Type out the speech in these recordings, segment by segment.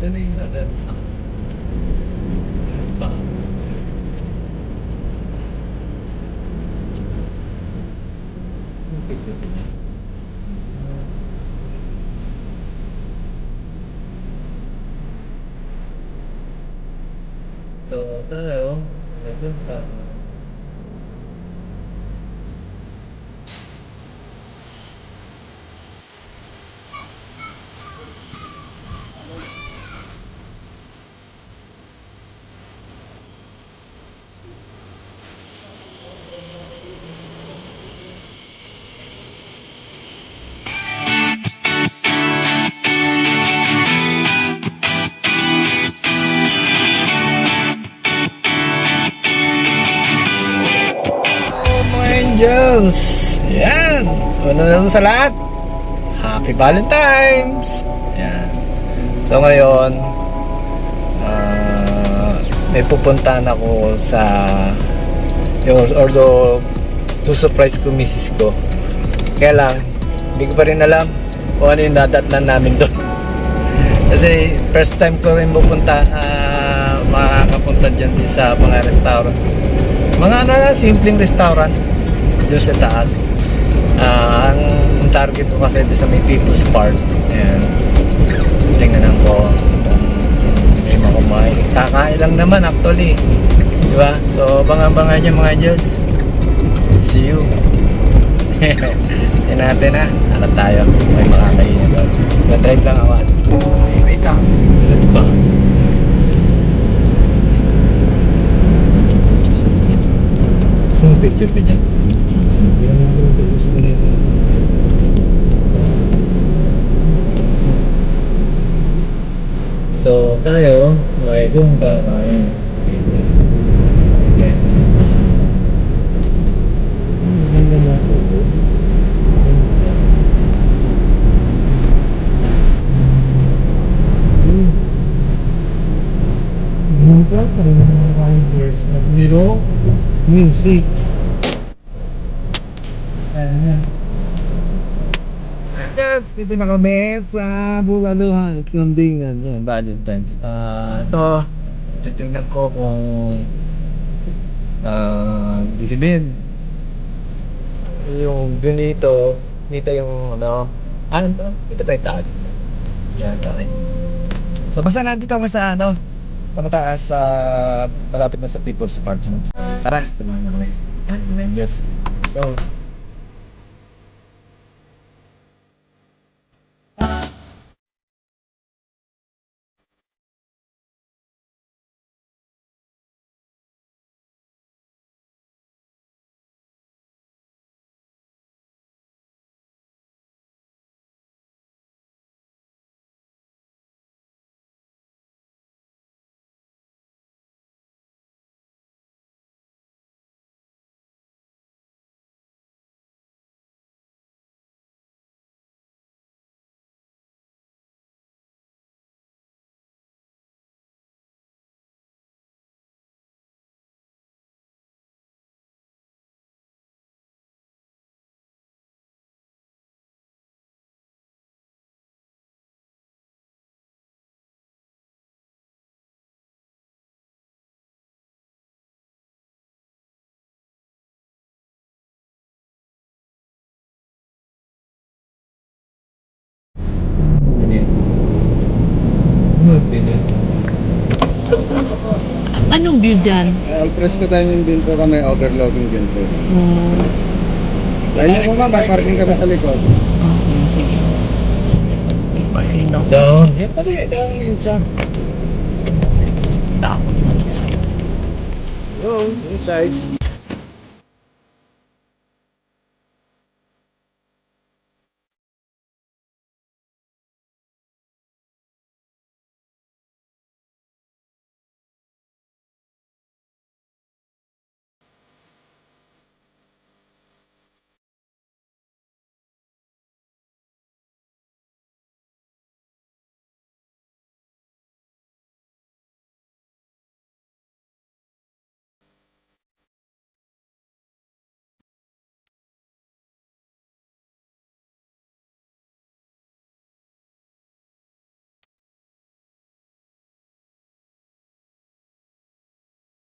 Ito na yung other. Pa. Yung picture niya. So, tayo. Ito pa. Mga angels! Yan! So, ano na sa lahat? Happy Valentine's! Yan. So, ngayon, may pupuntahan ako sa although to surprise ko misis ko. Kaya lang, hindi ko pa rin alam kung ano yung nadatnan namin doon. Kasi first time ko rin pupunta, makakapunta dyan sa mga restaurant. Mga ano lang, simpleng restaurant doon sa taas. Ang target ko kasi doon sa may People's Park. Ayan. Tingnan ko kung may makumain. Kakain lang naman actually. Diba? So, bangan-bangan nyo mga Diyos. See you. Yan natin na. Hanap tayo. May makakain na doon. Nag-drive lang ako. Wait lang. Ba? So, picture pa dyan. So, tayo, may doon kakain. Okay. Music. Yes, dito na kami sa Bukaluhan, Kundingan, yun, Valentine's. Ito, titignan ko kung disibin. Yung ganito, dito yung ano to? Dito tayo tayo. Yan, tayo. So, basta nandito kami sa pamataas sa malapit na sa People's Park. Tara, tumahan na kami. Yes. Go. Anong view dyan? Alfresco timing din po kami, overlooking din po. Ayun po may parking kami sa likod. Okay, sige. Mahinaw. So, yan pala yung minsan. Takot na isa. Go, inside.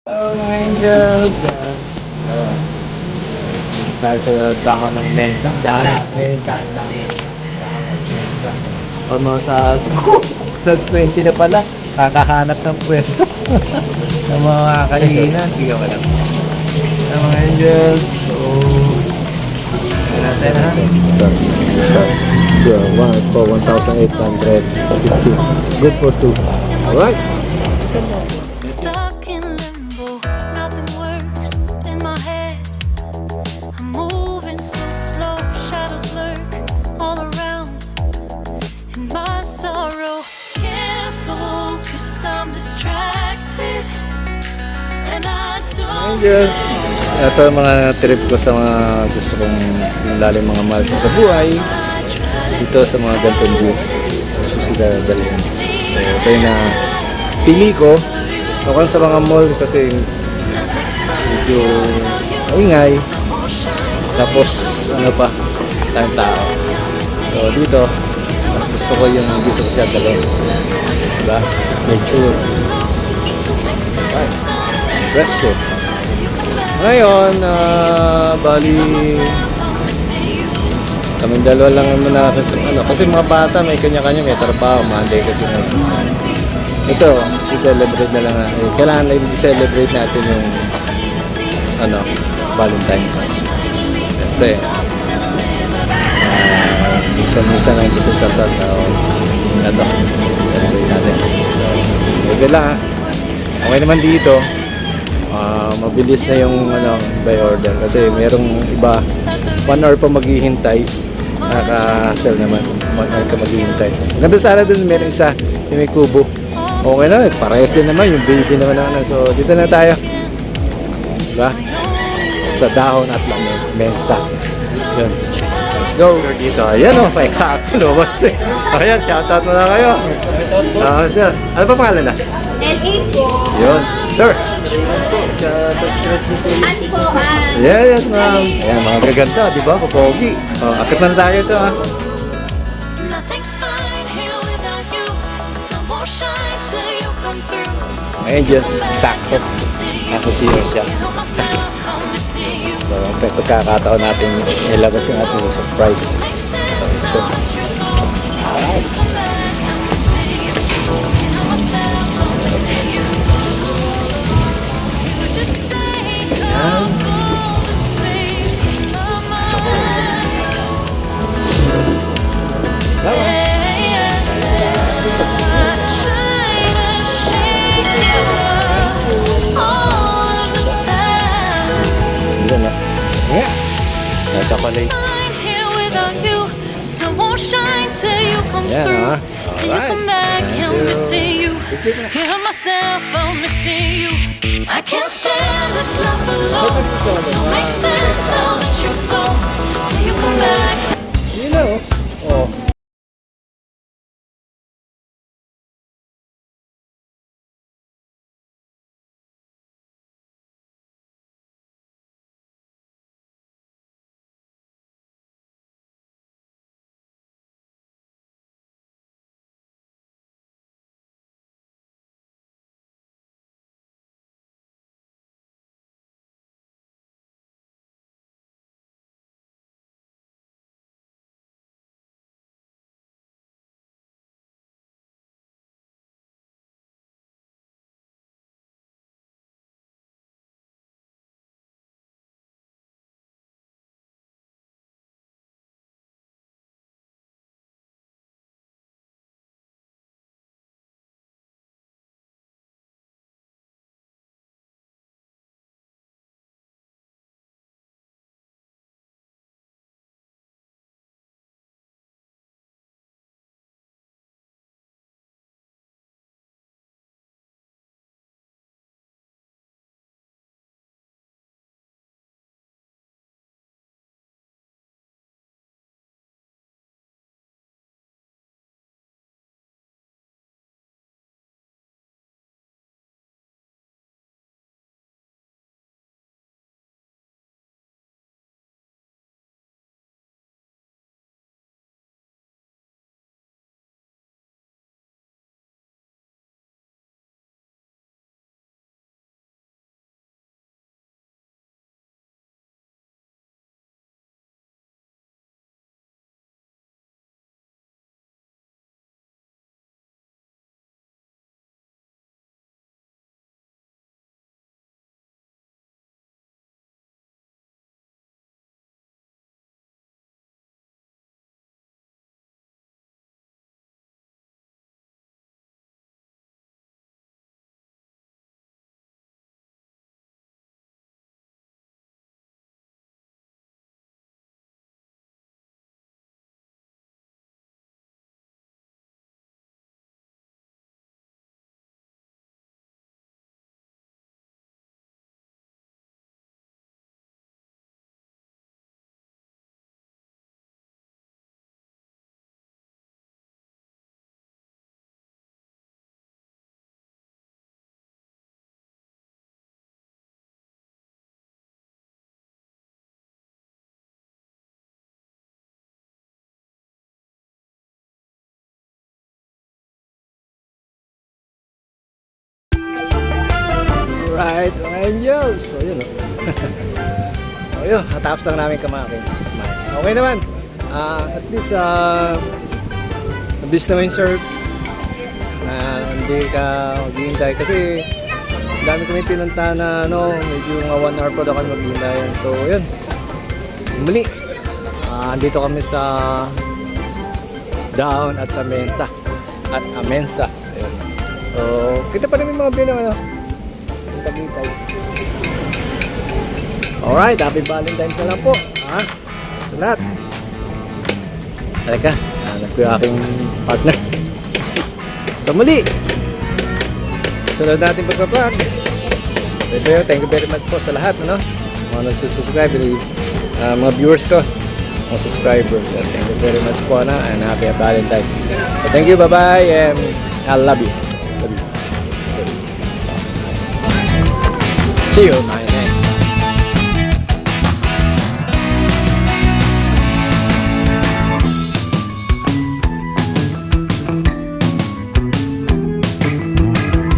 Oh, mga angels. Dahil sa dako ng menta. Dahil almost sa 20 na pala. Kakahanap ng pwesto. Ng mga kainan. Sige ka lang. Mga angels. So, natin ha. Yeah, one for 1,850. Good for two. Alright. Stuck in limbo, nothing works in my head. I'm moving so slow, shadows lurk all around. In my sorrow, can't focus, I'm distracted. And I don't Angels. Ito ang mga trip ko sa mga gusto kong lalim mga mahal sa buhay. Dito sa mga ganitong view. So sila dalhin. So ito yung na pili ko. Ako sa mga mall kasi medyo ingay. Tapos ano pa, tayong tao. So dito, mas gusto ko yung dito ko siya dalhin. Diba? Make sure. Right. Let's go. Ngayon, bali kaming dalawa lang muna kasi mga bata may kanya-kanya, may trabaho, Monday kasi ito, si-celebrate na lang kailangan na i-celebrate natin yung Valentine's. Siyempre minsan lang ito sa Santa so celebrate natin. So, okay lang okay naman dito. Mabilis na yung by order kasi merong iba 1 hour pa maghihintay, nakaka-hassle naman 1 hour ka maghihintay. Maganda sana dun meron isa yung may kubo, okay na, parehas din naman yung baby naman so dito na tayo, diba, sa dahon at mensa yun. Let's go dito, ayan o, pa-exact lumos ayan, shoutout mo na kayo. Ano pa pangalan na? LA po. Yun, sir. An po, Yes, ma'am. Ayan, mga gaganda, di ba? Popogi. Akit na tayo ito, ha? nothing's fine here without you. Sun won't shine till you come through. Ngayon, just sakto. Nasa zero siya. Tell myself I'm missing you. So, ang pagkakataon natin, ilabas yung ating surprise. Makes sense now that you're gone. Come back and see you. Tell myself I'm missing you. You just take up all the space in my mind. Yeah, I try to shake you all of the time. Hindi na. Yeah. Nasa palay. Fine here without you. Sun won't shine till you come Yeah, through. huh? Till you Alright. come back, Thank I'm you. missing you. Hear myself, I'm missing you. I can't stand this life alone. Don't make sense now that you're gone. Till you come back. You know. Oh. Alright, mga angels. So, yun o. So, yun. Natapos lang namin kumain. Okay naman. At least, nabis naman yung surf. Hindi ka maghihintay. Kasi, dami kami pinunta na, medyo mga 1 hour pa daw kami maghihintay. So, yun. Muli. Andito kami sa Down at sa Mensa. At Amensa. Ayun. So, kita pa rin yung mga binang Tagaytay. Alright, happy Valentine's na lang po. Sa lahat. Teka, hanap ko yung aking partner. So muli, sunod natin pagpa-vlog. Thank you very much po sa lahat, mga nagsusubscribe, mga viewers ko, mga subscribers. Thank you very much po, and happy Valentine's. So, thank you, bye-bye, and I love you. See you, man.